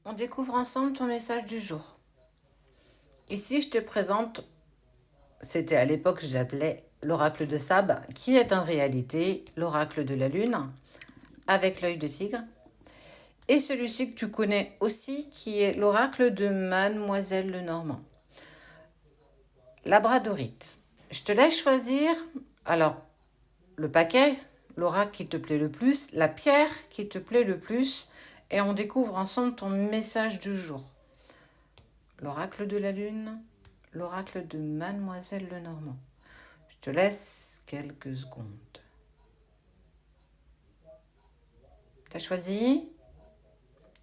On découvre ensemble ton message du jour. Ici, je te présente, c'était à l'époque que j'appelais l'oracle de Sab, qui est en réalité l'oracle de la lune, avec l'œil de tigre. Et celui-ci que tu connais aussi, qui est l'oracle de Mademoiselle Lenormand. Labradorite. Je te laisse choisir, alors, le paquet, l'oracle qui te plaît le plus, la pierre qui te plaît le plus, et on découvre ensemble ton message du jour. L'oracle de la lune, l'oracle de Mademoiselle Lenormand. Je te laisse quelques secondes. T'as choisi?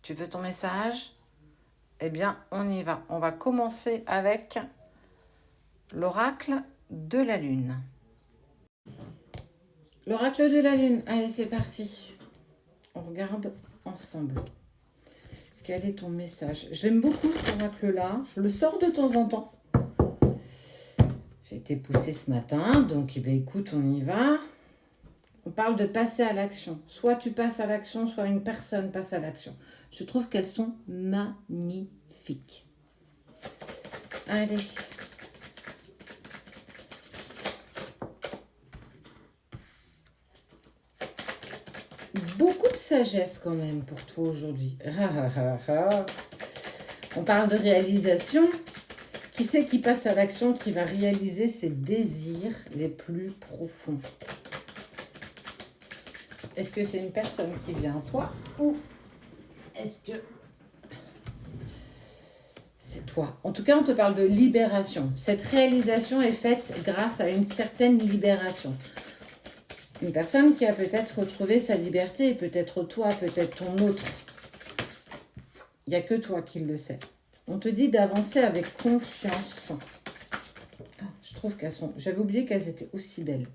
Tu veux ton message? Eh bien, on y va. On va commencer avec l'oracle de la lune. L'oracle de la lune. Allez, c'est parti. On regarde ensemble. Quel est ton message? J'aime beaucoup cet oracle-là. Je le sors de temps en temps. J'ai été poussée ce matin, donc écoute, on y va. On parle de passer à l'action. Soit tu passes à l'action, soit une personne passe à l'action. Je trouve qu'elles sont magnifiques. Allez. Beaucoup de sagesse quand même pour toi aujourd'hui. On parle de réalisation. Qui c'est qui passe à l'action, qui va réaliser ses désirs les plus profonds? Est-ce que c'est une personne qui vient à toi ou est-ce que c'est toi? En tout cas, on te parle de libération. Cette réalisation est faite grâce à une certaine libération. Une personne qui a peut-être retrouvé sa liberté, peut-être toi, peut-être ton autre. Il n'y a que toi qui le sais. On te dit d'avancer avec confiance. Je trouve qu'elles sont... J'avais oublié qu'elles étaient aussi belles.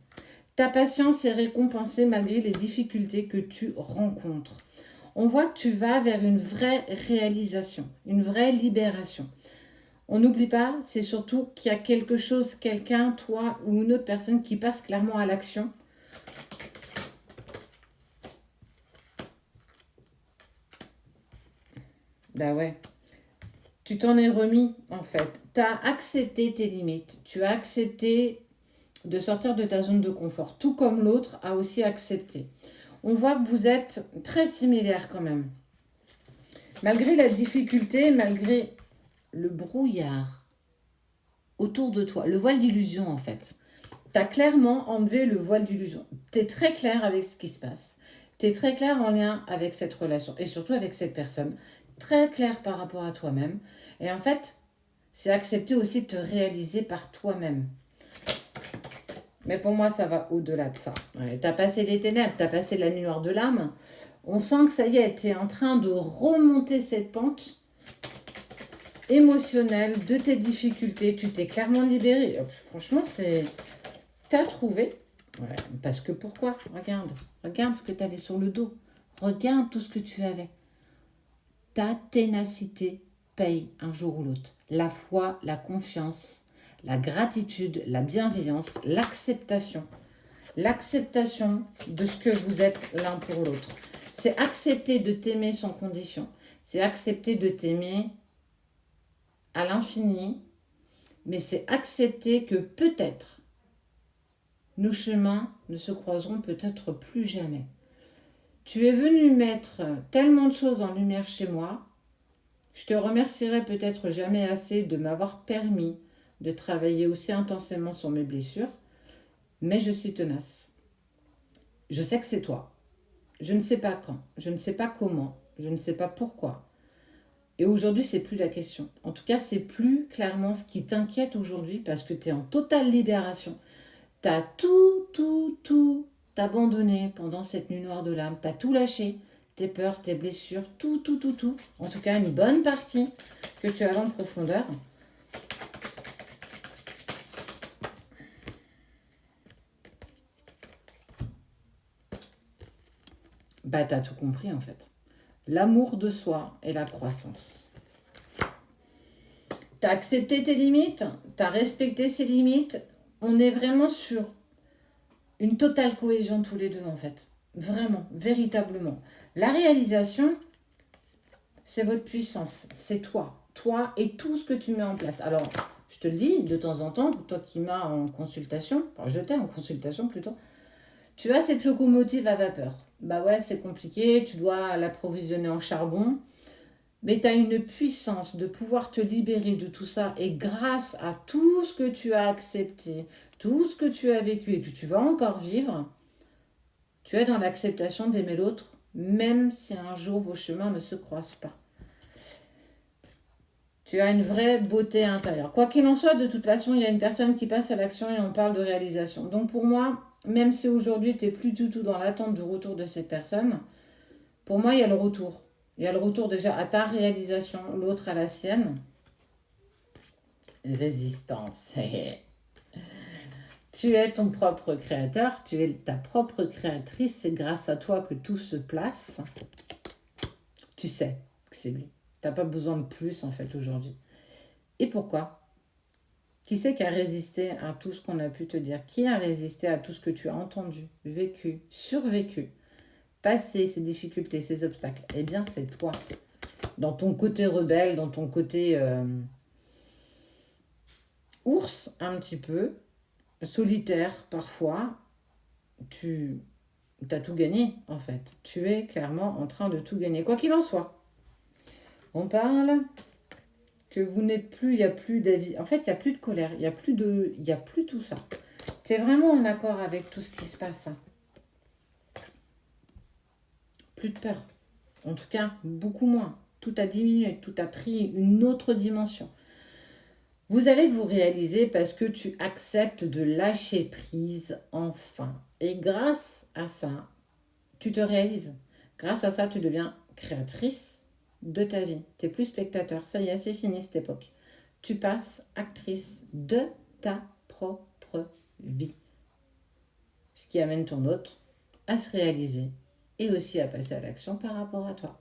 Ta patience est récompensée malgré les difficultés que tu rencontres. On voit que tu vas vers une vraie réalisation, une vraie libération. On n'oublie pas, c'est surtout qu'il y a quelque chose, quelqu'un, toi ou une autre personne qui passe clairement à l'action. Ben ouais. Tu t'en es remis, en fait. Tu as accepté tes limites. Tu as accepté de sortir de ta zone de confort, tout comme l'autre a aussi accepté. On voit que vous êtes très similaires quand même. Malgré la difficulté, malgré le brouillard autour de toi, le voile d'illusion en fait. Tu as clairement enlevé le voile d'illusion. Tu es très clair avec ce qui se passe. Tu es très clair en lien avec cette relation et surtout avec cette personne. Très clair par rapport à toi-même. Et en fait, c'est accepter aussi de te réaliser par toi-même. Mais pour moi, ça va au-delà de ça. Ouais, tu as passé les ténèbres, tu as passé la nuit noire de l'âme. On sent que ça y est, tu es en train de remonter cette pente émotionnelle de tes difficultés. Tu t'es clairement libéré. Franchement, c'est... T'as trouvé. Ouais, parce que pourquoi? Regarde ce que tu avais sur le dos. Regarde tout ce que tu avais. Ta ténacité paye un jour ou l'autre. La foi, la confiance, la gratitude, la bienveillance, l'acceptation. L'acceptation de ce que vous êtes l'un pour l'autre. C'est accepter de t'aimer sans condition. C'est accepter de t'aimer à l'infini. Mais c'est accepter que peut-être nos chemins ne se croiseront peut-être plus jamais. Tu es venu mettre tellement de choses en lumière chez moi. Je te remercierai peut-être jamais assez de m'avoir permis de travailler aussi intensément sur mes blessures. Mais je suis tenace. Je sais que c'est toi. Je ne sais pas quand, je ne sais pas comment, je ne sais pas pourquoi. Et aujourd'hui, c'est plus la question. En tout cas, c'est plus clairement ce qui t'inquiète aujourd'hui parce que tu es en totale libération. Tu as tout abandonné pendant cette nuit noire de l'âme. Tu as tout lâché. Tes peurs, tes blessures, tout. En tout cas, une bonne partie que tu as en profondeur. Bah, tu as tout compris en fait. L'amour de soi et la croissance. Tu as accepté tes limites, tu as respecté ces limites. On est vraiment sur une totale cohésion tous les deux en fait. Vraiment, véritablement. La réalisation, c'est votre puissance, c'est toi. Toi et tout ce que tu mets en place. Alors, je te le dis, de temps en temps, toi qui m'as en consultation, enfin je t'ai en consultation plutôt, tu as cette locomotive à vapeur. Bah ouais, c'est compliqué, tu dois l'approvisionner en charbon, mais tu as une puissance de pouvoir te libérer de tout ça et grâce à tout ce que tu as accepté, tout ce que tu as vécu et que tu vas encore vivre, tu es dans l'acceptation d'aimer l'autre, même si un jour vos chemins ne se croisent pas. Tu as une vraie beauté intérieure. Quoi qu'il en soit, de toute façon, il y a une personne qui passe à l'action et on parle de réalisation. Donc pour moi, même si aujourd'hui tu n'es plus du tout dans l'attente du retour de cette personne, pour moi, il y a le retour. Il y a le retour déjà à ta réalisation, l'autre à la sienne. Résistance. Tu es ton propre créateur, tu es ta propre créatrice, c'est grâce à toi que tout se place. Tu sais que c'est lui. Tu n'as pas besoin de plus en fait aujourd'hui. Et pourquoi? Qui c'est qui a résisté à tout ce qu'on a pu te dire? Qui a résisté à tout ce que tu as entendu, vécu, survécu, passé ces difficultés, ces obstacles? Eh bien, c'est toi. Dans ton côté rebelle, dans ton côté ours, un petit peu, solitaire parfois, tu as tout gagné en fait. Tu es clairement en train de tout gagner. Quoi qu'il en soit, on parle que vous n'êtes plus, il n'y a plus d'avis. En fait, il n'y a plus de colère, il y a plus tout ça. Tu es vraiment en accord avec tout ce qui se passe. Plus de peur. En tout cas, beaucoup moins. Tout a diminué, tout a pris une autre dimension. Vous allez vous réaliser parce que tu acceptes de lâcher prise enfin. Et grâce à ça, tu te réalises. Grâce à ça, tu deviens créatrice de ta vie. Tu n'es plus spectateur. Ça y est, c'est fini cette époque. Tu passes actrice de ta propre vie. Ce qui amène ton hôte à se réaliser et aussi à passer à l'action par rapport à toi.